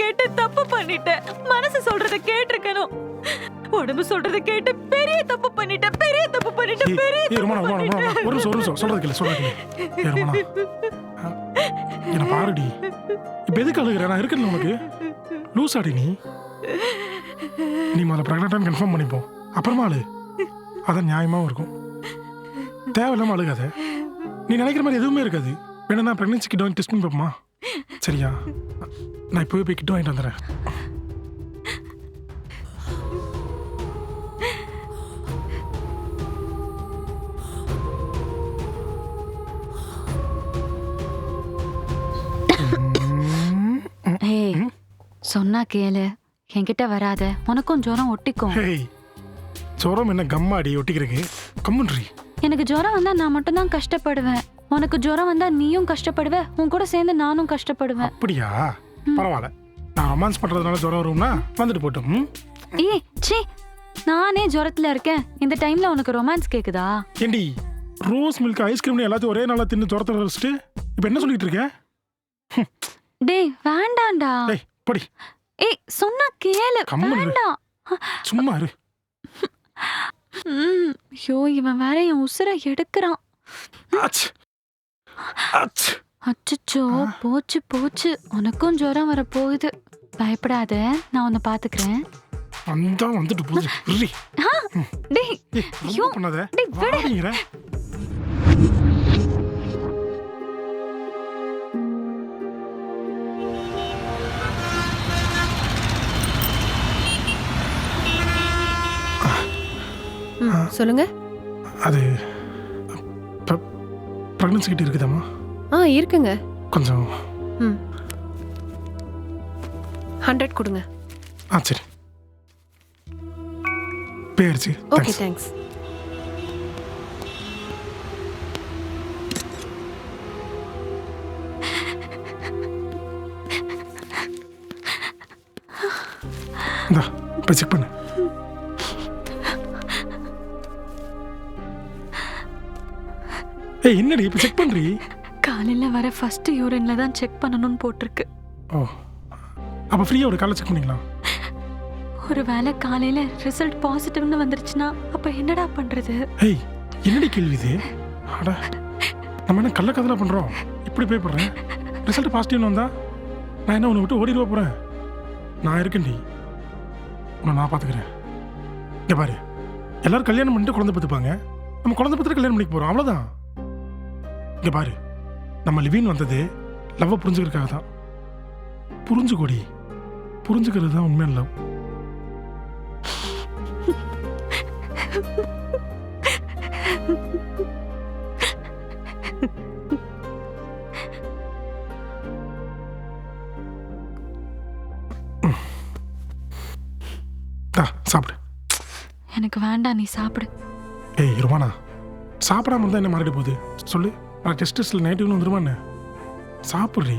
கேட்டு தப்பு பண்ணிட்டேன். மனசு சொல்றத கேட்டிருக்கணும். உடம்பு சொல்றத கேட்டு பெரிய தப்பு பண்ணிட்டேன். பெரிய தப்பு பண்ணிட்டேன். ஒரு நிமிஷம் சொல்றது கேளு. என்ன பாருடி, இப்ப எதுக்கு அழுகுற? நான் இருக்கேன் உனக்கு. லூஸ் ஆடி நீ முதல்ல பிரெக்னென்ட் கன்ஃபார்ம் பண்ணிப்போம், அப்புறமா அழு. அதான் நியாயமாவும் இருக்கும். தேவையில்லாம அழுகாத. நீ நினைக்கிற மாதிரி எதுவுமே இருக்காது. வேணா நான் பிரெக்னன்சி கிட்ட வாங்கி டெஸ்ட் பண்ணி பார்ப்போமா? சரியா? நான் இப்போவே போய் கிட்ட வாங்கிட்டு வந்துடுறேன். ஏய், சொன்னா கேளு. என்கிட்ட வராத. உனக்கும் ஜுரம் ஒட்டிக்கும். ஜுரம் என்ன கம்மாடி ஒட்டிக்கிறதுக்கு? கம்முன்றி. எனக்கு ஜுரம் வந்தா நான் மட்டும் தான் கஷ்டப்படுவேன். உனக்கு ஜுரம் வந்தா நீயும் கஷ்டப்படுவ. உன் கூட சேர்ந்து நானும் கஷ்டப்படுவேன். அப்படியா? பரவாயில்ல. நான் ரொமான்ஸ் பண்றதுனால ஜுரம் வரும்னா வந்துட்டு போட்டும். ஏய் சீ, நானே ஜுரத்துல இருக்கேன். இந்த டைம்ல உனக்கு ரொமான்ஸ் கேக்குதா? ஏண்டி, ரோஸ் மில்க் ஐஸ்கிரீம் எல்லாத்தையும் ஒரே நாளா தின்னு ஜுரத்துல வச்சுட்டு இப்போ என்ன சொல்லிட்டு இருக்க? டேய் வேண்டாம்டா. டேய் படி. ஏய் சொன்னா கேளு. வேண்டாம். சும்மா இரு. ஐயோ, இவன் வேற என் உசுரை எடுக்கிறான். அச்சச்சோ, போச்சு போச்சு. உனக்கும் ஜுரம் வர போகுது. பயப்படாத, நான் உன்னை பாத்துக்கிறேன். வந்துட்டு போகுது. டேய் ஐயோ பண்ணாத. டேய் விடு. சொல்லுங்க. அது பிரெக்னன்சி கிட்ட இருக்குதாம்மா? இருக்குங்க. கொஞ்சம் 100 கொடுங்க. சரி. பேர்ச்சி. Okay, thanks. இந்தா போய் செக் பண்ணு. ஏய் என்னடி இப்ப செக் பண்றீ? காலையில வர ஃபர்ஸ்ட் யூரின்ல தான் செக் பண்ணணும்னு போட்டிருக்கு. ஓ, அப்ப ஃப்ரீயா ஒரு காலை செக் பண்ணிக்கலாம். ஒருவேளை காலையில ரிசல்ட் பாசிட்டிவ்னு வந்துருச்சுன்னா அப்ப என்னடா பண்றது? ஏய் என்னடி கேள்வி இது? அட, நம்ம என்ன கள்ள கதலா பண்றோம்? இப்படி போய் போடுறேன். ரிசல்ட் பாசிட்டிவ்னு வந்தா நான் என்ன உன்னை விட்டு ஓடிடுவா போறேன்? நான் இருக்கேன்டி, உன்னை நான் பாத்துக்கிறேன். இங்க பாரு, எல்லாரும் கல்யாணம் பண்ணிட்டு குழந்தை பெற்றுப்பாங்க. நம்ம குழந்தை பெற்று கல்யாணம் பண்ணிக்க போறோம், அவ்வளவுதான். இங்க பாரு, நம்ம லிவின் வந்தது லவ்வை புரிஞ்சுக்கிறதுக்காக தான். புரிஞ்சுக்கோடி, புரிஞ்சுக்கிறது தான் உண்மையான லவ். சாப்பிடு. எனக்கு வேண்டாம், நீ சாப்பிடு. ஏய் ருமானா, சாப்பிடாம இருந்தா என்ன மாறிட போகுது சொல்லு? நான் டெஸ்ட்ல நெகட்டிவ்னு வந்துருமா என்ன? சாப்பிட்றி.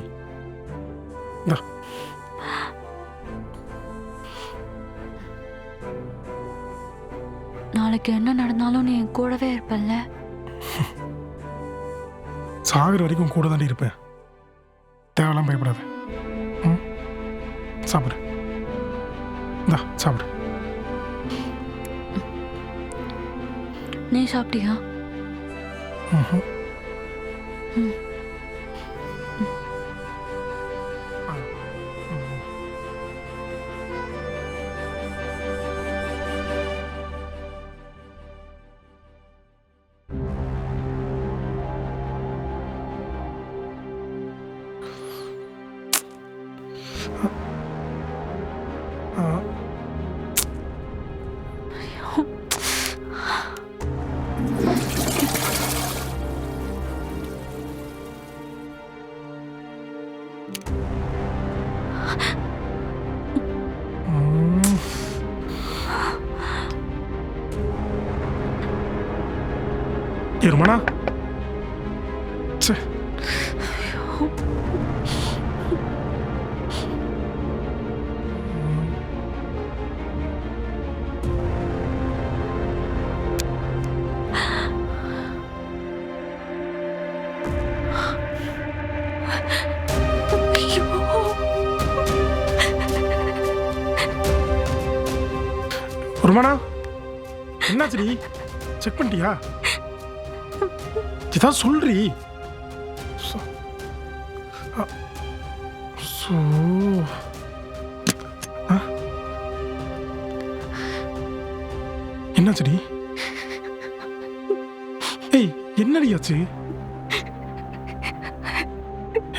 நாளைக்கு என்ன நடந்தாலும் நீ என் கூடவே இருப்பல்ல? சாகுற வரைக்கும் கூட தாண்டி இருப்பேன். தேவையெல்லாம் பயப்படாத. சாப்பிடு. சாப்பிடு. நீ சாப்பிட்டியா? ருமானா, என்னாச்சுடி? செக் பண்ணிட்டியா? ஏதாவது சொல்றி. சோ- அ- சோ ஆ? என்னாச்சுடி? ஏய் என்னடி ஆச்சு?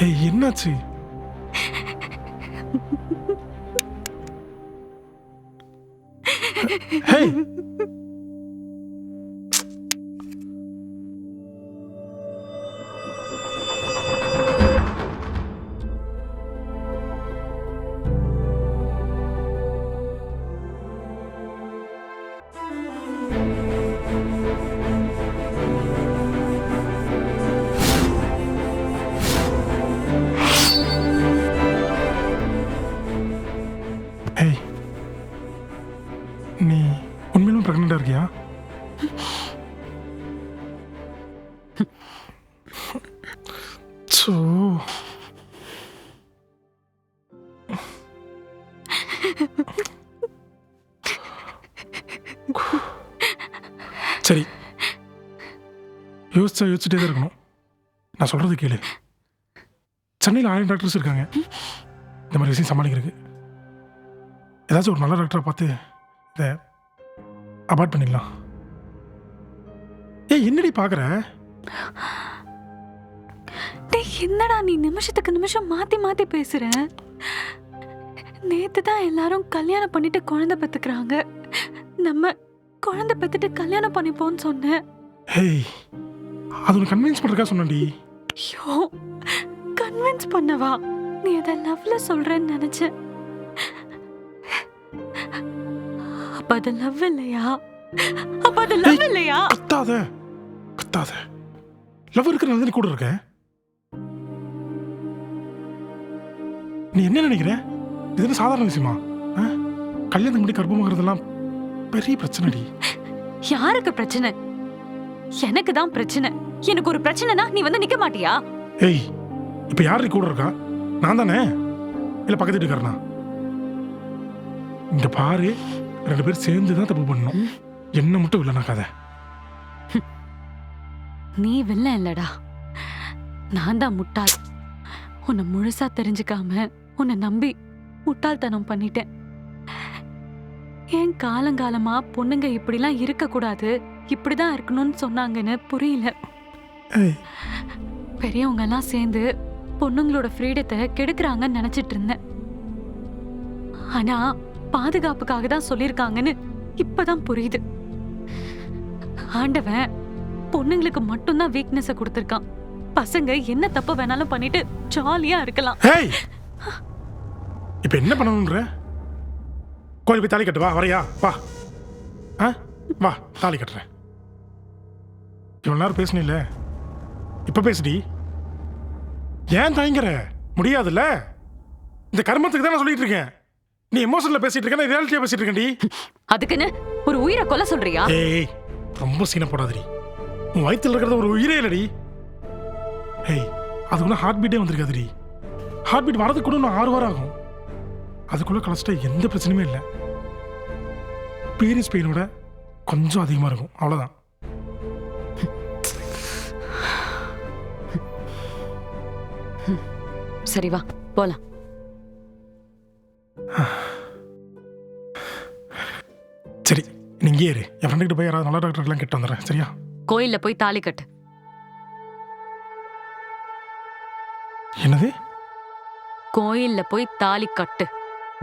ஏய் என்னாச்சு? ஹேய் ஏய் நீ உண்மையிலும் பிரெக்னெண்டா இருக்கியா? சோ சரி யோசிச்சுட்டே தான் இருக்கணும். நான் சொல்றது கேளு. சென்னையில் 1000 டாக்டர்ஸ் இருக்காங்க இந்த மாதிரி விஷயம் சமாளிக்கிறதுக்கு. ஏதாச்சும் ஒரு நல்ல டாக்டரை பார்த்து இதை அபார்ட் பண்ணிடலாம். ஏய் என்னடி பார்க்குற? டேய் என்னடா நீ நிமிஷத்துக்கு நிமிஷம் மாத்தி மாத்தி பேசுற? நேத்து தான் எல்லாரும் கல்யாணம் பண்ணிட்டு குழந்தை பெத்துக்கிறாங்க. நம்ம குழந்தை பெத்துட்டு கல்யாணம் பண்ணிப்போன்னு சொன்னேன். ஹேய் அது உனக்கு கன்வின்ஸ் பண்ணுறக்கா சொன்னடி. ஐயோ கன்வின்ஸ் பண்ணவா? நீ அத லவ்ல சொல்றேன்னு நினைச்சேன். அப்ப அது லவ் இல்லையா? அப்ப அது லவ் இல்லையா? கத்தாத கத்தாத. லவ் இருக்கிற கூட இருக்க. நீ என்ன நினைக்கிற? இது என்ன சாதாரண விஷயமா? கல்யாணத்துக்கு முன்னாடி கர்ப்பமாகறதெல்லாம் பெரிய பிரச்சனைடி. யாருக்கு பிரச்சனை? எனக்கு தான் பிரச்சனை. எனக்கு ஒரு பிரச்சனைனா நீ வந்து நிக்க மாட்டியா? ஏய் இப்ப யாரு கூட இருக்கா? நான் தானே இல்ல பக்கத்து வீட்டுக்காரனா? இங்க பாரு 2 பேரும் சேர்ந்து தான் தப்பு பண்ணணும். என்ன மட்டும் இல்லைனாக்காத. நீ வில்ல இல்லடா, நான் தான் முட்டாள். உன்னை முழுசா தெரிஞ்சுக்காம உன்னை நம்பி முட்டாள்தனம் பண்ணிட்டேன். ஏன் காலங்காலமா பொண்ணுங்க இப்படிலாம் இருக்க கூடாது, இப்படிதான் இருக்கணும்னு சொன்னாங்கன்னு புரியல. ஏய் பெரியவங்க எல்லாம் சேர்ந்து பொண்ணுங்களோட ஃப்ரீடத்தை கெடுக்குறாங்கன்னு நினைச்சிட்டு இருந்தேன். ஆனா பாதுகாப்புக்காக தான் சொல்லிருக்காங்கன்னு இப்பதான் புரியுது. ஆண்டவன் பொண்ணுங்களுக்கு மட்டும்தான் வீக்னஸ கொடுத்திருக்கான். பசங்க என்ன தப்பு வேணாலும் பண்ணிட்டு ஜாலியா இருக்கலாம். ஏய் இப்ப என்ன பண்ணணும்ன்ற? கோயில் போய் தாலி கட்டு. வா வரையா வா. வா தாலி கட்டுறேன். இவ்வளவு நேரம் பேசுனில்ல, இப்ப பேசுடி. ஏன் தயங்குற? முடியாதுல்ல. இந்த கர்மத்துக்கு தான் நான் சொல்லிட்டு இருக்கேன். நீ எமோஷன்ல பேசிட்டு இருக்க, நான் ரியாலிட்டியா பேசிட்டு இருக்கேன்டி. அதுக்குன்னு ஒரு உயிரை கொலை சொல்றியா? ஏய் ரொம்ப சீன போடாதடி. உன் வயித்துல இருக்கிறது ஒரு உயிரே இல்லடி. ஏய் அதுக்குள்ள ஹார்ட் பீட்டே வந்திருக்காதுடி. ஹார்ட் பீட் வரதுக்கு கூட இன்னும் 6 வாரம் ஆகும். அதுக்குள்ள கலச்சிட்டா எந்த பிரச்சனையுமே இல்லை. பீரியட்ஸ் பெயினோட கொஞ்சம் அதிகமாக இருக்கும், அவ்வளோதான். சரி வா போலாம். சரி நீ இங்கே இரு. என் ஃப்ரெண்டுக்கிட்ட போய் யாராவது நல்ல டாக்டர்லாம் கிட்ட வந்துடுறேன். சரியா? கோயில்ல போய் தாலி கட்டு. என்னது? கோயில்ல போய் தாலி கட்டு.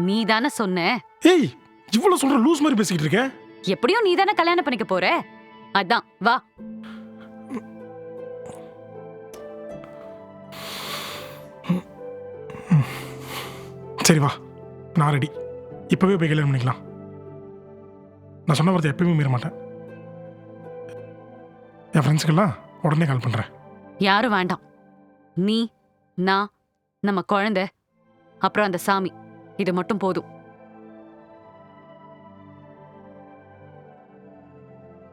நீ தானே சொன்ன. ஏய் இவ்வளவு சொல்ற லூஸ் மாதிரி பேசிக்கிட்டு இருக்க. எப்படியும் நீ தானே கல்யாணம் பண்ணிக்க போற. அதான் வா. சரி வா, நான் ரெடி. இப்பவே போய் கல்யாணம் பண்ணிக்கலாம். நான் சொன்ன வார்த்தை எப்பயுமே மீற மாட்டேன். என் ஃப்ரெண்ட்ஸுக்கெல்லாம் உடனே கால் பண்றேன். யாரும் வேண்டாம். நீ, நான், நம்ம குழந்தை, அப்புறம் அந்த சாமி, இது மட்டும் போதும்.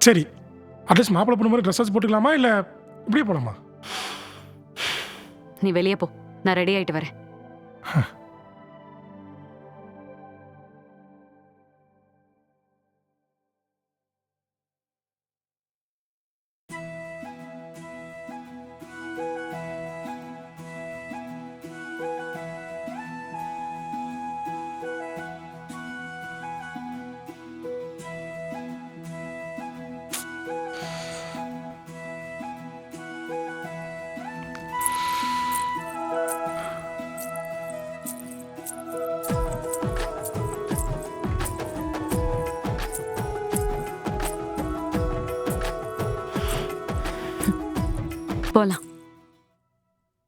சரி அட்லீஸ்ட் மாப்பிள்ளை பொண்ணு மாதிரி ட்ரெஸ்ஸஸ் போட்டுக்கலாமா இல்லை இப்படியே போலாமா? நீ வெளியே போ, நான் ரெடி ஆயிட்டு வரேன். போலாம்.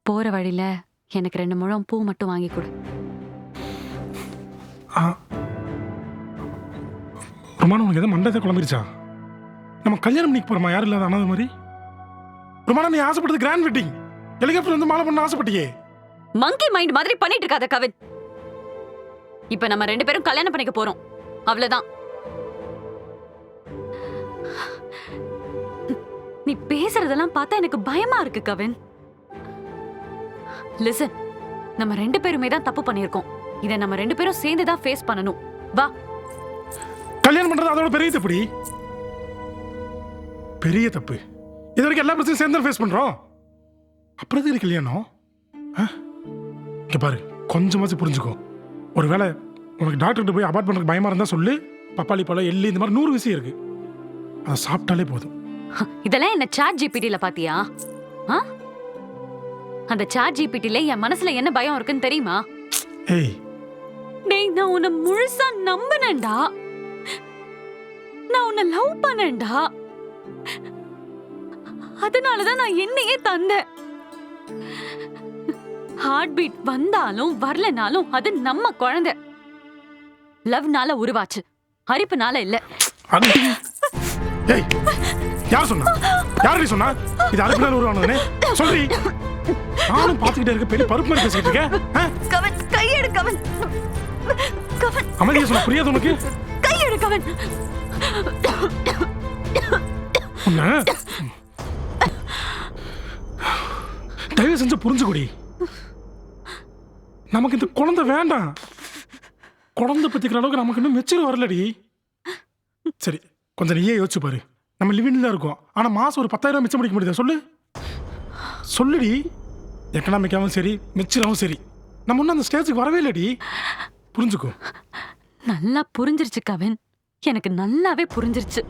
போற வழியில எனக்கு 2 முழம் பூ மட்டும் வாங்கி கொடு. ரொமானா உனக்கு எதாவது மண்டத்தை குழம்பிருச்சா? நம்ம கல்யாணம் பண்ணிக்க போறோமா யாரும் இல்லாத அனாத மாதிரி? ரொமானா நீ ஆசைப்பட்டது கிராண்ட் வெட்டிங், ஹெலிகாப்டர் வந்து மாலை பண்ண ஆசைப்பட்டியே. மங்கி மைண்ட் மாதிரி பண்ணிட்டு இருக்காத கவின். இப்ப நம்ம 2 பேரும் கல்யாணம் பண்ணிக்க போறோம், அவ்வளவுதான். நீ பேசுறதெல்லாம் பார்த்தா எனக்கு பயமா இருக்கு கவின். லிசன், நம்ம 2 பேருமே தான் தப்பு பண்ணிருக்கோம். இதை நம்ம 2 பேரும் சேர்ந்து தான் ஃபேஸ் பண்ணணும். வா. கல்யாணம் பண்றது அதோட பெரிய தப்புடி. பெரிய தப்பு. இது வரைக்கும் எல்லா பிரச்சனையும் சேர்ந்து ஃபேஸ் பண்றோம். அப்புறம் எதுக்கு கல்யாணம்? இங்க பாரு, கொஞ்சமாச்சும் புரிஞ்சுக்கோ. ஒருவேளை உனக்கு டாக்டர்கிட்ட போய் அபார்ட் பண்றதுக்கு பயமா இருந்தா சொல்லு. பப்பாளி பழம், எள்ளு, இந்த மாதிரி 100 விஷயம் இருக்கு. அதை சாப்பிட்டாலே போதும். இதெல்லாம் என்ன சாட் ஜிபிடில பாத்தியா? அந்த சாட் ஜிபிடில என் மனசுல என்ன பயம் இருக்குன்னு தெரியுமா? ஏய் டேய், நான் உன்னை முழுசா நம்பினேன்டா. நான் உன்னை லவ் பண்ணேன்டா. அதனாலதான் நான் என்னையே தந்தேன். ஹார்ட் பீட் வந்தாலும் வரலனாலும் அது நம்ம குழந்தை. லவ்னால உருவாச்சு, அரிப்புனால இல்ல. ஏய், யார் சொன்னா? யாரு சொன்னா இது அரிப்புனால உருவானதுன்னு? சொல்றீ. நானும் பாத்துக்கிட்டே இருக்க, பெரிய பருப்பு மாதிரி பேசிக்கிட்டு இருக்கேன். கவன், கையெடு கவன். கவன், அமைதியா சொன்னா புரியாது உனக்கு? கையெடு கவன். தயவு செஞ்சு புரிஞ்சுக்கூடி. நமக்கு இந்த குழந்தை வேண்டாம். குழந்தை பத்திக்கிற அளவுக்கு நமக்கு இன்னும் மெச்சூர் வரலடி. சரி, கொஞ்சம் நீயே யோசிச்சு பாரு. நம்ம லிவிங்ல இருக்கோம், ஆனா மாசம் ஒரு 10,000 மிச்சம் முடிக்க முடியுதா? சொல்லு சொல்லுடி. எக்கனாமிக்காவும் சரி, மெச்சூராகவும் சரி, நம்ம இன்னும் அந்த ஸ்டேஜுக்கு வரவே இல்லடி. புரிஞ்சுக்கோ. நல்லா புரிஞ்சிருச்சு கவின், எனக்கு நல்லாவே புரிஞ்சிருச்சு.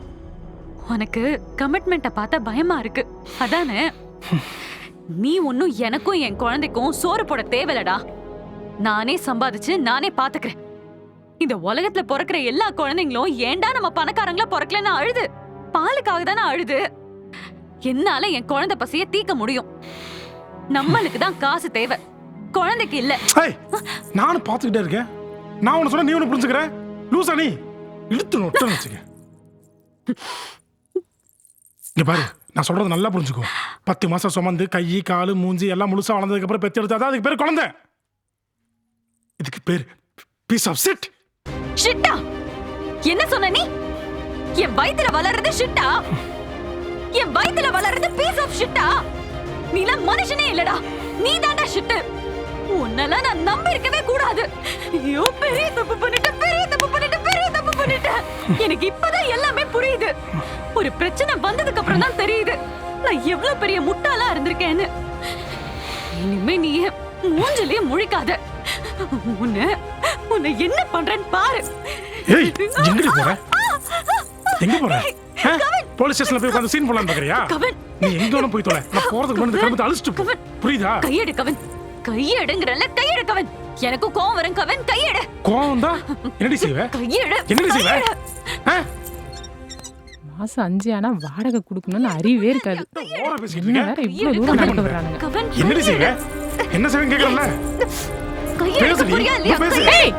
உனக்கு கமிட்மெண்ட்டை பார்த்தா பயமா இருக்கு, அதானே? நீ ஒன்னும் எனக்கும் என் குழந்தைக்கும் சோறு போட தேவையில்லடா. நானே சம்பாதிச்சு நானே பாத்துக்கிறேன். இந்த உலகத்துல பிறக்கிற எல்லா குழந்தைங்களும் ஏண்டா நம்ம பணக்காரங்களா பிறக்கலன்னு அழுது, பாலுக்காக தானே அழுது. என்னால என் குழந்தை பசிய தீக்க முடியும். நம்மளுக்கு தான் காசு தேவை, குழந்தைக்கு இல்ல. நானும் பாத்துக்கிட்டே இருக்கேன். நான் உன்ன சொன்னா நீ ஒண்ணு புரிஞ்சுக்கிற? லூசா நீ? இழுத்து நொட்டன்னு வச்சுக்க. இங்க பாரு, நான் சொல்றது நல்லா புரிஞ்சுக்கோ. 10 மாசம் சுமந்து கை காலு மூஞ்சி எல்லாம் முழுசா வளர்ந்ததுக்கு அப்புறம் பெத்து எடுத்தா அதுக்கு பேரு குழந்தை. இதுக்கு பேர் பீஸ் ஆஃப் ஷிட். ஷிட்டா? என்ன சொன்ன நீ? என் வயித்துல வளர்றது ஷிட்டா? என் வயித்துல வளர்றது பீஸ் ஆஃப் ஷிட்டா? நீலாம் மனுஷனே இல்லடா, நீ தான்டா ஷிட். உன்னெல்லாம் நான் நம்பி இருக்கவே கூடாது. ஐயோ, பெரிய தப்பு பண்ணிட்டேன், பெரிய தப்பு பண்ணிட்டேன், பெரிய தப்பு பண்ணிட்டேன். எனக்கு இப்பதான் எல்லாமே புரியுது. ஒரு பிரச்சனை வந்ததுக்கு அப்புறம் தான் தெரியுது நான் எவ்வளவு பெரிய முட்டாளா இருந்திருக்கேன்னு. இனிமே நீ மூஞ்சிலே முழிக்காத. உன்னை என்ன பண்றேன்னு பாரு. ஏய், எங்கடி போற? எங்க போற? போலீஸ் ஸ்டேஷன்ல போய் உட்கார்ந்து சீன் போடலாம் பாக்குறியா? நீ எங்க வேணா போய் தொலை. நான் போறதுக்கு முன்னாடி கிளம்பி அழிச்சிட்டு புரியுதா? கையெடு கவன், கையெடுங்கறல. கையெடு கவன், எனக்கு கோவம் வரும் கவன். கையெடு. கோவம் தான் என்னடி செய்வே? கையெடு. என்னடி செய்வே? மாசம் 5 ஆனா வாடகை கொடுக்கணும்னு அறிவே இருக்காது. ஓவரா பேசிட்டு என்ன இருக்க. வேற இவ்வளவு தூரம் நடக்க வரானுங்க. கவன், என்னடி செய்வே? என்ன செய்வேன்னு கேக்குறல? கையெடு. புரியல? பேசு. ஏய்